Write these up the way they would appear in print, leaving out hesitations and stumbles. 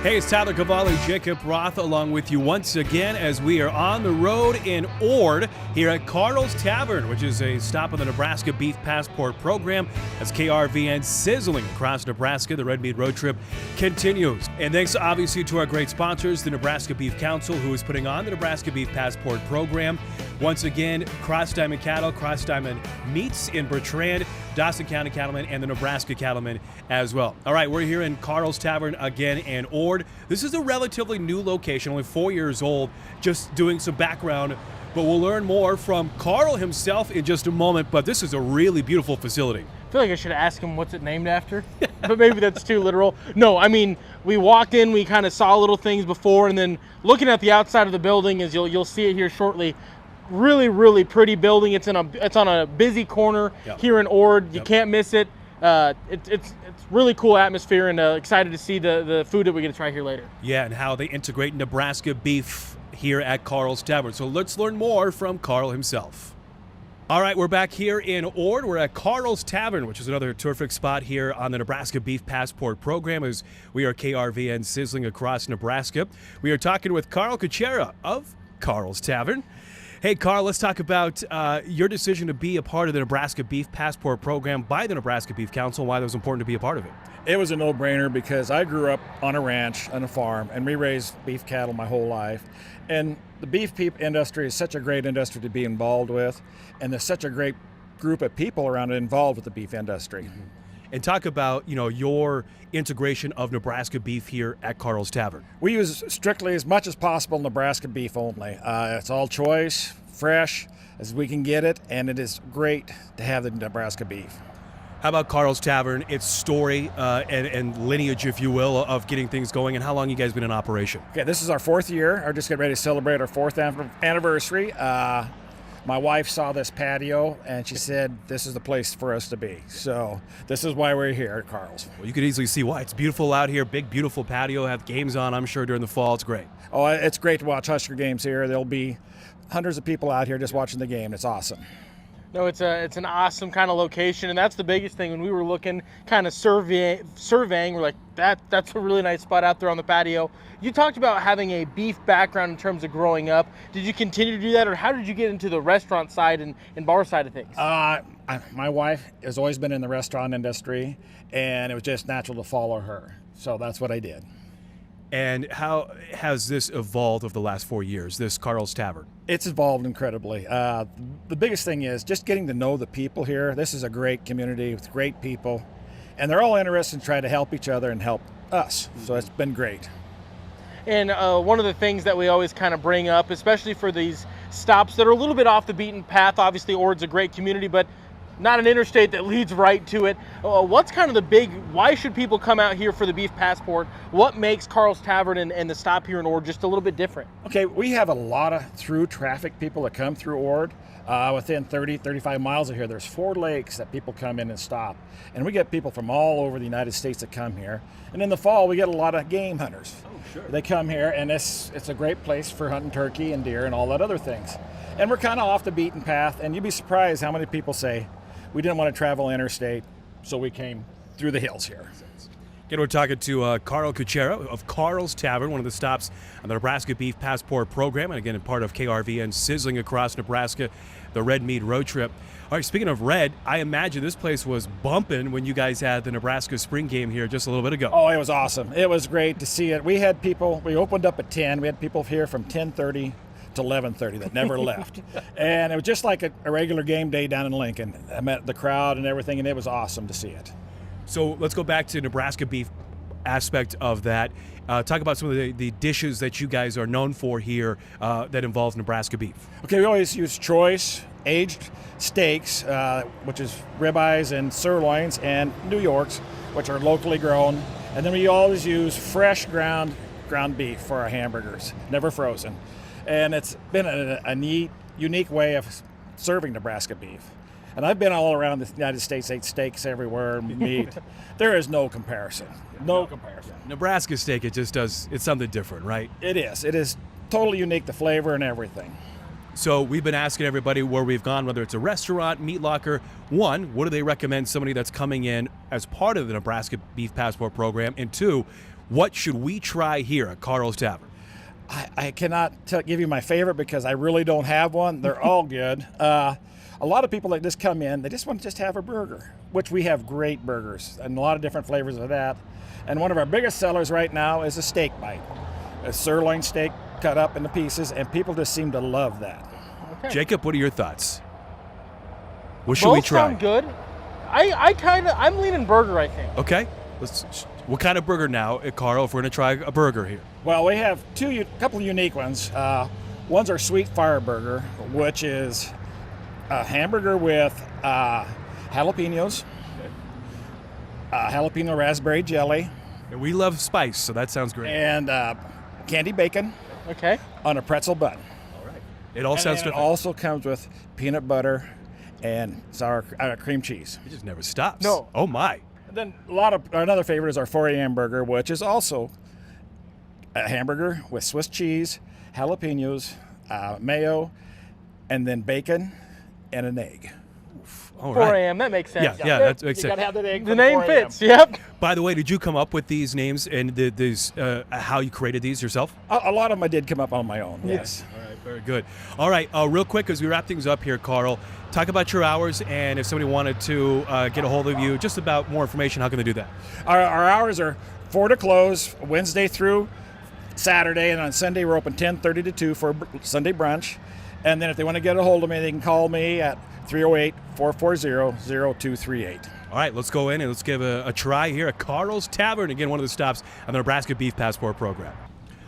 Hey, it's Tyler Cavalli, Jacob Roth, along with you once again as we are on the road in Ord here at Carl's Tavern, which is a stop on the Nebraska Beef Passport program as KRVN Sizzling across Nebraska. The Red Meat Road Trip continues. And thanks obviously to our great sponsors, the Nebraska Beef Council, who is putting on the Nebraska Beef Passport program. Once again, Cross Diamond Cattle, Cross Diamond Meats in Bertrand, Dawson County Cattlemen, and the Nebraska Cattlemen as well. All right, we're here in Carl's Tavern again in Ord. This is a relatively new location, only 4 years old, just doing some background, but we'll learn more from Carl himself in just a moment, but this is a really beautiful facility. I feel like I should ask him what's it named after, but maybe that's too literal. No, I mean, we walked in, we kind of saw little things before, and then looking at the outside of the building, as you'll see it here shortly, really pretty building. It's on a busy corner here in Ord. You can't miss it. It's really cool atmosphere, and excited to see the food that we're going to try here later. Yeah, and how they integrate Nebraska beef here at Carl's Tavern. So let's learn more from Carl himself. All right, we're back here in Ord. We're at Carl's Tavern, which is another terrific spot here on the Nebraska Beef Passport program as we are KRVN Sizzling across Nebraska. We are talking with Carl Kuchera of Carl's Tavern. Hey, Carl, let's talk about your decision to be a part of the Nebraska Beef Passport program by the Nebraska Beef Council, and why that was important to be a part of it. It was a no-brainer because I grew up on a ranch, on a farm, and we raised beef cattle my whole life. And the beef industry is such a great industry to be involved with, and there's such a great group of people around it involved with the beef industry. Mm-hmm. And talk about, your integration of Nebraska beef here at Carl's Tavern. We use strictly as much as possible Nebraska beef only. It's all choice, fresh as we can get it, and it is great to have the Nebraska beef. How about Carl's Tavern, its story and lineage, if you will, of getting things going, and how long you guys been in operation? Okay, this is our 4th year. We're just getting ready to celebrate our 4th anniversary. My wife saw this patio, and she said, this is the place for us to be. So this is why we're here at Carl's. Well, you could easily see why. It's beautiful out here, big, beautiful patio, have games on, I'm sure, during the fall. It's great. Oh, it's great to watch Husker games here. There'll be hundreds of people out here just watching the game. It's awesome. No, it's an awesome kind of location, and that's the biggest thing. When we were looking, kind of surveying, we're like, that's a really nice spot out there on the patio. You talked about having a beef background in terms of growing up. Did you continue to do that, or how did you get into the restaurant side and bar side of things? My wife has always been in the restaurant industry, and it was just natural to follow her. So that's what I did. And how has this evolved over the last 4 years, this Carl's Tavern? It's evolved incredibly. The biggest thing is just getting to know the people here. This is a great community with great people, and they're all interested in trying to help each other and help us. So it's been great. And one of the things that we always kind of bring up, especially for these stops that are a little bit off the beaten path, obviously Ord's a great community, but not an interstate that leads right to it. What's kind of why should people come out here for the Beef Passport? What makes Carl's Tavern and the stop here in Ord just a little bit different? Okay, we have a lot of through traffic people that come through Ord. Within 35 miles of here, there's 4 lakes that people come in and stop. And we get people from all over the United States that come here. And in the fall, we get a lot of game hunters. Oh, sure. They come here, and it's a great place for hunting turkey and deer and all that other things. And we're kind of off the beaten path, and you'd be surprised how many people say, we didn't want to travel interstate, so we came through the hills here. Again, we're talking to Carl Kuchera of Carl's Tavern, one of the stops on the Nebraska Beef Passport program, and again, a part of KRVN Sizzling across Nebraska, the Red Meat Road Trip. All right, speaking of red, I imagine this place was bumping when you guys had the Nebraska spring game here just a little bit ago. Oh, it was awesome. It was great to see it. We had people, we opened up at 10. We had people here from 10:30 to 11:30 that never left. And it was just like a regular game day down in Lincoln. I met the crowd and everything, and it was awesome to see it. So let's go back to Nebraska beef aspect of that. Talk about some of the dishes that you guys are known for here that involves Nebraska beef. Okay, we always use choice aged steaks, which is ribeyes and sirloins, and New Yorks, which are locally grown. And then we always use fresh ground beef for our hamburgers, never frozen. And it's been a neat, unique way of serving Nebraska beef. And I've been all around the United States, ate steaks everywhere, meat. There is no comparison. No comparison. Nebraska steak, it's something different, right? It is. It is totally unique, the flavor and everything. So we've been asking everybody where we've gone, whether it's a restaurant, meat locker. One, what do they recommend somebody that's coming in as part of the Nebraska Beef Passport program? And two, what should we try here at Carl's Tavern? I cannot give you my favorite because I really don't have one. They're all good. A lot of people that just come in, they just want to just have a burger, which we have great burgers and a lot of different flavors of that. And one of our biggest sellers right now is a steak bite, a sirloin steak cut up into pieces, and people just seem to love that. Okay. Jacob, what are your thoughts? What should we Both try? sound good. I'm leaning burger, I think. Okay. What kind of burger now, Carl, if we're going to try a burger here? Well, we have a couple of unique ones. One's our sweet fire burger, which is a hamburger with jalapenos, jalapeno raspberry jelly, And we love spice, so that sounds great. and candy bacon Okay. on a pretzel bun. All right. It all sounds And it good. also comes with peanut butter and sour cream cheese. It just never stops. No. Oh, my. Then another favorite is our 4 a.m. burger, which is also a hamburger with Swiss cheese, jalapenos, mayo, and then bacon and an egg. All 4 right. a.m. That makes sense. Yeah, that makes You sense. gotta have that egg. The for name 4 a.m. fits. Yep. By the way, did you come up with these names and how you created these yourself? A lot of them I did come up on my own. Yes. All right, very good. All right, real quick as we wrap things up here, Carl, talk about your hours, and if somebody wanted to get a hold of you, just about more information, how can they do that? Our hours are 4 to close, Wednesday through Saturday, and on Sunday we're open 10:30 to 2 for Sunday brunch. And then if they want to get a hold of me, they can call me at 308-440-0238. All right, let's go in and let's give a try here at Carl's Tavern. Again, one of the stops on the Nebraska Beef Passport program.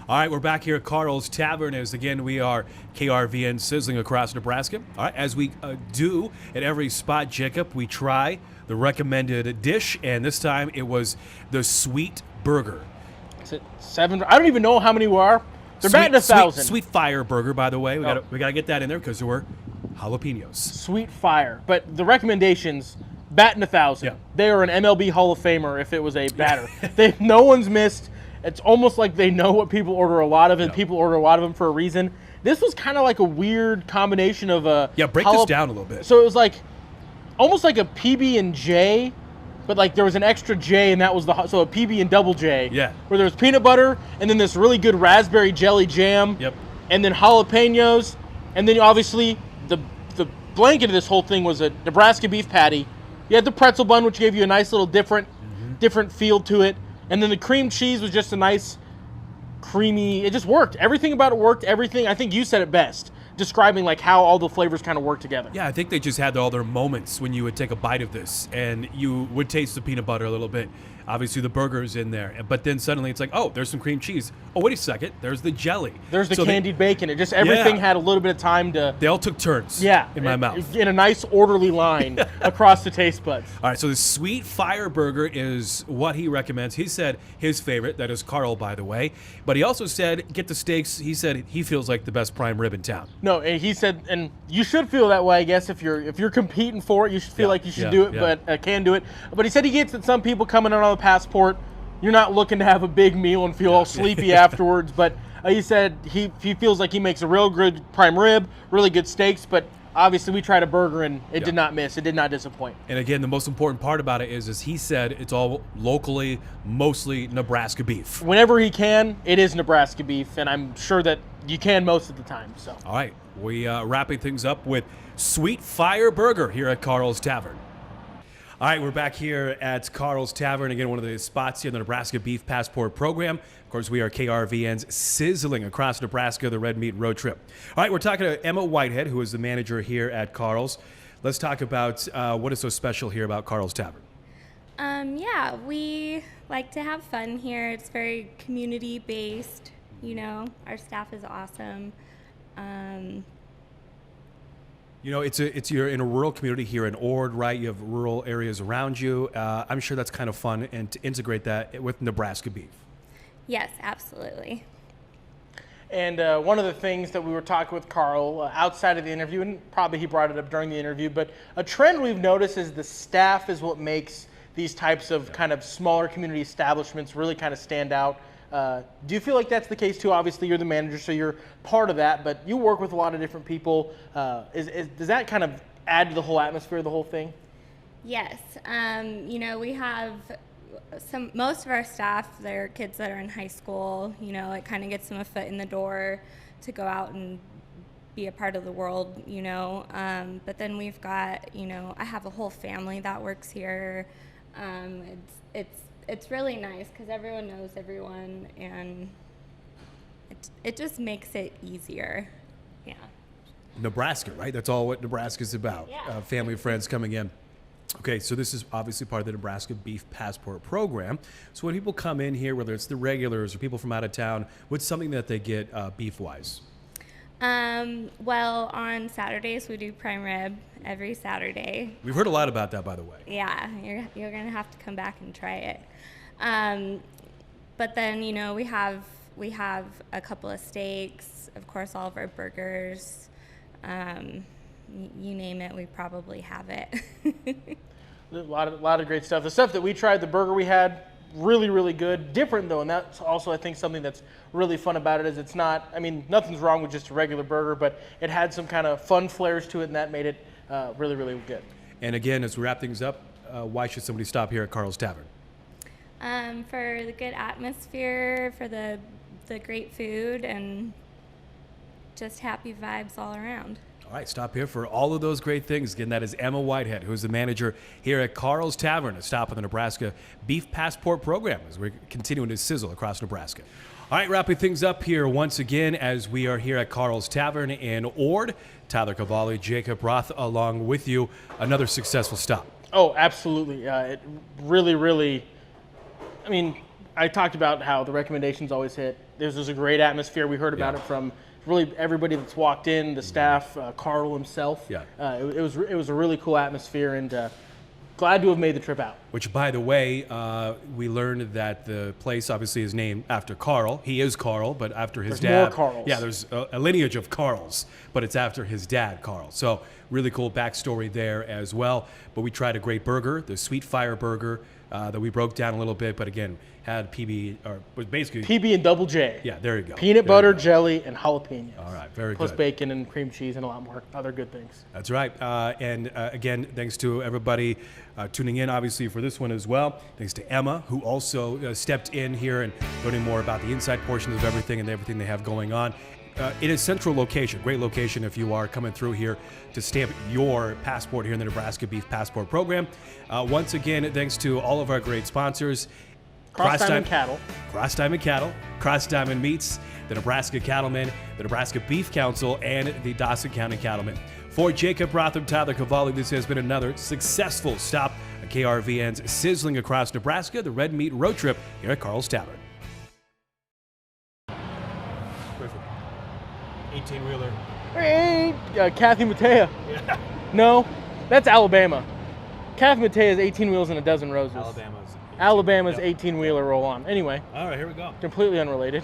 All right, we're back here at Carl's Tavern as, again, we are KRVN Sizzling across Nebraska. All right, as we do at every spot, Jacob, we try the recommended dish, and this time it was the sweet burger. Is it 7? I don't even know how many we are. They're batting 1,000. Sweet fire burger, by the way. We gotta get that in there because there were jalapenos. Sweet fire. But the recommendations, batting 1,000. Yeah. They are an MLB Hall of Famer if it was a batter. No one's missed. It's almost like they know what people order a lot of, and people order a lot of them for a reason. This was kind of like a weird combination of a Break this down a little bit. So it was like almost like a PB and J, but like there was an extra J, and that was so a PB and double J. Yeah. Where there was peanut butter, and then this really good raspberry jelly jam. Yep. And then jalapenos, and then obviously the blanket of this whole thing was a Nebraska beef patty. You had the pretzel bun, which gave you a nice little different feel to it, and then the cream cheese was just a nice creamy. It just worked. Everything about it worked. Everything. I think you said it best, describing like how all the flavors kind of work together. Yeah, I think they just had all their moments when you would take a bite of this and you would taste the peanut butter a little bit. Obviously, the burger's in there. But then suddenly it's like, oh, there's some cream cheese. Oh, wait a second. There's the jelly. There's the candied bacon. It just, everything had a little bit of time to... They all took turns in my mouth. In a nice orderly line across the taste buds. All right, so the sweet fire burger is what he recommends. He said his favorite. That is Carl, by the way. But he also said, get the steaks. He said he feels like the best prime rib in town. No, and he said, and you should feel that way, I guess, if you're competing for it, you should feel like you should do it, but can do it. But he said he gets that some people coming in on the passport, you're not looking to have a big meal and feel all sleepy afterwards. But he said he feels like he makes a real good prime rib, really good steaks, but obviously we tried a burger and it did not miss. It did not disappoint. And again, the most important part about it is he said it's all locally, mostly Nebraska beef. Whenever he can, it is Nebraska beef, and I'm sure that you can most of the time. So. All right, we wrapping things up with Sweet Fire Burger here at Carl's Tavern. All right, we're back here at Carl's Tavern, again, one of the spots here in the Nebraska Beef Passport program. Of course, we are KRVN's Sizzling across Nebraska, the Red Meat Road Trip. All right, we're talking to Emma Whitehead, who is the manager here at Carl's. Let's talk about what is so special here about Carl's Tavern. Yeah, we like to have fun here. It's very community-based, you know. Our staff is awesome. You know, you're in a rural community here in Ord, right? You have rural areas around you. I'm sure that's kind of fun, and to integrate that with Nebraska beef. Yes, absolutely. And one of the things that we were talking with Carl outside of the interview, and probably he brought it up during the interview, but a trend we've noticed is the staff is what makes these types of kind of smaller community establishments really kind of stand out. Do you feel like that's the case too? Obviously, you're the manager, so you're part of that, but you work with a lot of different people. Does that kind of add to the whole atmosphere of the whole thing? Yes. You know, we have most of our staff, they're kids that are in high school. You know, it kind of gets them a foot in the door to go out and be a part of the world, you know. But then we've got, you know, I have a whole family that works here. It's really nice because everyone knows everyone, and it just makes it easier. Yeah. Nebraska, right? That's all what Nebraska's about. Yeah. Family, friends coming in. Okay, so this is obviously part of the Nebraska Beef Passport program. So when people come in here, whether it's the regulars or people from out of town, what's something that they get beef-wise? Well, on Saturdays we do prime rib every Saturday. We've heard a lot about that, by the way. Yeah, you're gonna have to come back and try it. But then, you know, we have a couple of steaks, of course, all of our burgers. You name it, we probably have it. A lot of great stuff. The stuff that we tried, the burger we had, really, really good. Different, though, and that's also, I think, something that's really fun about it is it's not, I mean, nothing's wrong with just a regular burger, but it had some kind of fun flares to it, and that made it really, really good. And again, as we wrap things up, why should somebody stop here at Carl's Tavern? For the good atmosphere, for the great food, and just happy vibes all around. All right, stop here for all of those great things. Again, that is Emma Whitehead, who's the manager here at Carl's Tavern, a stop on the Nebraska Beef Passport program as we're continuing to sizzle across Nebraska. All right, wrapping things up here once again as we are here at Carl's Tavern in Ord. Tyler Cavalli, Jacob Roth along with you. Another successful stop. Oh, absolutely. It really, really, I mean, I talked about how the recommendations always hit. There's a great atmosphere. We heard about it from really everybody that's walked in, the staff, Carl himself. Yeah. It was a really cool atmosphere, and glad to have made the trip out. Which, by the way, we learned that the place obviously is named after Carl. He is Carl, but after his dad. More Carls. Yeah, there's a lineage of Carls, but it's after his dad, Carl. So really cool backstory there as well. But we tried a great burger, the Sweet Fire Burger, that we broke down a little bit, but again, had PB, or was basically PB and double J. Yeah, there you go. Peanut butter, jelly, and jalapenos. All right, very Plus good. bacon and cream cheese and a lot more other good things. That's right. And again, thanks to everybody tuning in, obviously, for this one as well. Thanks to Emma, who also stepped in here and learning more about the inside portions of everything and everything they have going on. It is central location, great location if you are coming through here to stamp your passport here in the Nebraska Beef Passport program. Once again, thanks to all of our great sponsors. Cross Diamond Cattle. Cross Diamond Cattle, Cross Diamond Meats, the Nebraska Cattlemen, the Nebraska Beef Council, and the Dawson County Cattlemen. For Jacob Roth and Tyler Cavalli, this has been another successful stop on KRVN's Sizzling Across Nebraska, the Red Meat Road Trip here at Carl's Tavern. 18-wheeler. Hey, Kathy Mattea. Yeah. No, that's Alabama. Kathy Mattea's 18 wheels and a dozen roses. Alabama's 18-wheeler roll-on. Anyway. All right, here we go. Completely unrelated.